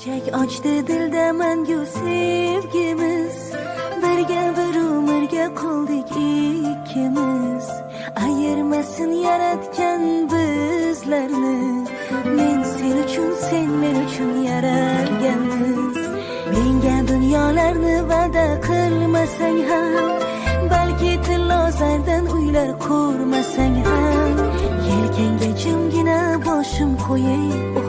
Çiçek açtı dilde mangu sevgimiz. Birge bir umurga qoldik ikimiz. Ayırmasın yaratgan bizlarni. Men sen uchun, sen men uchun yaralganmiz. Menga dunyolarni va'da qilmasang ham, balki tillozardan uylar qurmasang ham, yelkangga jimgina boshim qo'yib